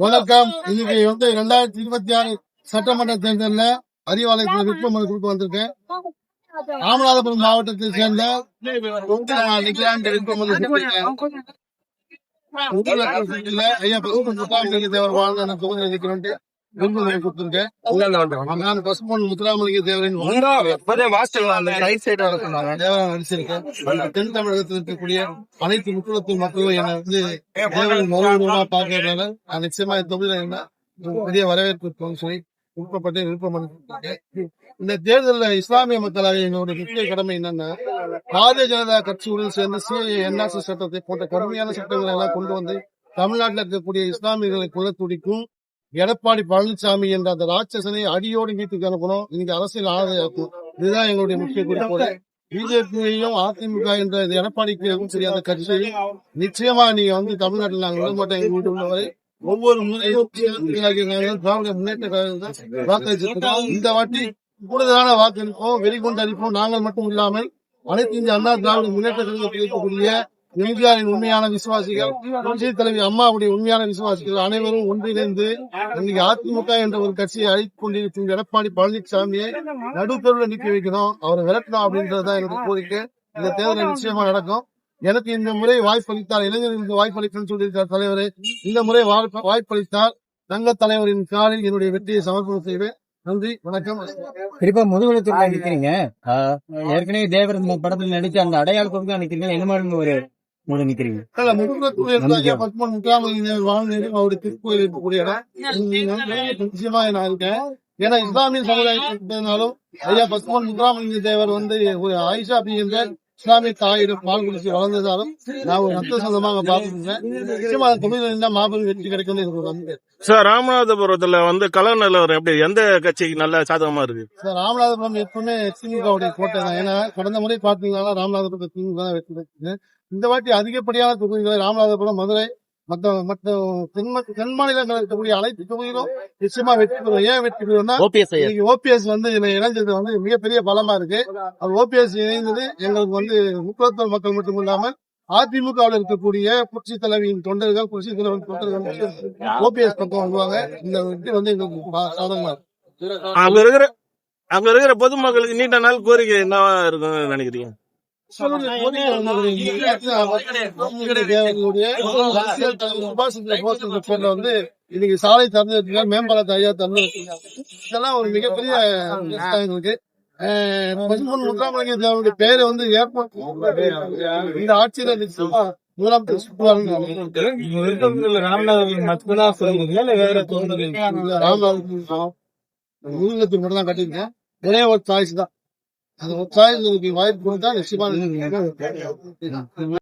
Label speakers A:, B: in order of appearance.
A: வணக்கம். இன்னைக்கு 2026 சட்டமன்ற தேர்தலில் அறிவாலயத்தில் விருப்பமனு கொடுத்து வந்திருக்கேன். ராமநாதபுரம் மாவட்டத்தை சேர்ந்த ஐயா முத்துராமலிங்க தேவர் வாழ்ந்த தொகுதியில் இருக்கிறோம். கொடுத்திருக்கேன். நான் பசுமன் முத்துராமலிங்க தேவரின் தென் தமிழகத்தில் இருக்கக்கூடிய அனைத்து முக்குளத்து மக்களும் என்னை வந்து தேவரின் மறுபடியுமா பார்க்கறதுனால நான் நிச்சயமா இந்த தொகுதியில் என்ன பெரிய வரவேற்பு சொல்லி விருப்பப்பட்டு விருப்பம். இந்த தேர்தலில் இஸ்லாமிய மக்களாக என்னுடைய முக்கிய கடமை என்னன்னா, பாரதிய ஜனதா கட்சியுடன் சேர்ந்து சிஏஏ என்ஆர்சி சட்டத்தை போன்ற கடுமையான சட்டங்களை எல்லாம் கொண்டு வந்து தமிழ்நாட்டில் இருக்கக்கூடிய இஸ்லாமியர்களை கொல்ல துடிக்கும் எடப்பாடி பழனிசாமி என்ற அந்த ராட்சசனை அடியோடு வீட்டுக்கு அனுப்பணும். இன்னைக்கு அரசியல் ஆதரவு இதுதான் எங்களுடைய முக்கிய குறிக்கோள். பிஜேபியையும் அதிமுக என்ற எடப்பாடிக்கு சரி அந்த கட்சியையும் நிச்சயமா நீங்க வந்து தமிழ்நாட்டில் நாங்கள் விடமாட்டோம். எங்க வீட்டு உள்ளவரை ஒவ்வொரு திராவிட முன்னேற்ற வாக்களிச்சிருக்கோம். இந்த வாட்டி கூடுதலான வாக்களிப்போம், வெளிக்கொண்டு அளிப்போம். நாங்கள் மட்டும் இல்லாமல் அனைத்து இந்திய அண்ணா திராவிட முன்னேற்ற கழகத்தில் இருக்கக்கூடிய எம்ஜிஆரின் உண்மையான விசுவாசிகள், புரட்சி தலைவி அம்மாவுடைய உண்மையான விசுவாசிகள் அனைவரும் ஒன்றிணைந்து இன்னைக்கு அதிமுக என்ற ஒரு கட்சியை அழைத்துக் கொண்டிருக்கும் எடப்பாடி பழனிசாமியை நடுத்தருவில் நிற்க வைக்கணும், அவரை விரட்டணும் அப்படின்றதுதான் என்னுடைய கோரிக்கை. இந்த தேர்தல் நிச்சயமா நடக்கும். எனக்கு இந்த முறை வாய்ப்பளித்தார், இளைஞர்களுக்கு வாய்ப்பளிக்கணும்னு சொல்லியிருக்கார் தலைவரே. இந்த முறை வாய்ப்பளித்தார் தங்க தலைவரின் காலில் என்னுடைய வெற்றியை சமர்ப்பணம் செய்வேன். நன்றி, வணக்கம்.
B: குறிப்பா முதுகுளத்தூர்ல நிக்கிறீங்க. ஏற்கனவே தேவர் படத்தில் நடிச்சு அந்த அடையாள கொடுக்க நிக்கிறீங்க. என்ன மாதிரி ஒரு நிக்கிறீங்க?
A: அவருடைய திருக்கோயில் இருக்கக்கூடிய இடம் நிச்சயமா நான் இருக்கேன். ஏன்னா இஸ்லாமிய சமுதாயத்தினாலும் ஐயா பசுமன் முத்துராமலிங்க தேவர் வந்து ஒரு ஆயிஷா அப்படிங்கிற இஸ்லாமிய தாயிடம் பால் குடிச்சு வளர்ந்ததாலும் நான் ஒரு ரத்த சொந்தமாக பார்த்துருக்கேன். நிச்சயமா தொழில் மாபெரும் வெற்றி கிடைக்கும்.
C: சார், ராமநாதபுரத்துல வந்து கலர் நிலவரம் எப்படி, எந்த கட்சிக்கு நல்ல சாதகமா இருக்கு?
A: சார், ராமநாதபுரம் எப்பவுமே திமுகவுடைய கோட்டை தான். ஏன்னா கடந்த முறை பார்த்தீங்கன்னா ராமநாதபுரம் திமுக தான் வெற்றி பெற்றது. இந்த வாட்டி அதிகப்படியான தொகுதிகள் ராமநாதபுரம், மதுரை, மற்ற தென் மாநிலங்கள் இருக்கக்கூடிய அனைத்து தொகுதிகளும் நிச்சயமா வெற்றி பெறும். ஏன் வெற்றி பெறும்னா, ஓபிஎஸ் வந்து இணைஞ்சது வந்து மிகப்பெரிய பலமா இருக்கு. அது ஓபிஎஸ் இணைந்தது எங்களுக்கு வந்து முக்குளத்தூர் மக்கள் மட்டும் இல்லாமல் அதிமுகவில் இருக்கக்கூடிய புரட்சி தலைவியின் தொண்டர்கள், புரட்சி தலைவரின் தொண்டர்கள் ஓபிஎஸ் பக்கம் வருவாங்க. இந்த வெற்றி வந்து எங்களுக்கு சாதகமா
C: இருக்கு. அங்க இருக்கிற பொதுமக்களுக்கு நீண்ட நாள் கோரிக்கை என்னவா இருக்குன்னு நினைக்கிறீங்க?
A: வந்து இன்னைக்கு சாலை திறந்து மேம்பாலத்தை ஐயா திறந்து இதெல்லாம் ஒரு மிகப்பெரிய எங்களுக்கு. பசுமன் முத்துராமலிங்க தேவருடைய பெயரை வந்து இந்த ஆட்சியில முருகத்துக்கு மட்டும் தான் கட்டிருக்கேன். ஒரே ஒரு சாய்ஸ் தான். அது ஒரு சாய்ஸ் வாய்ப்பு கொடுத்தா நிச்சயமா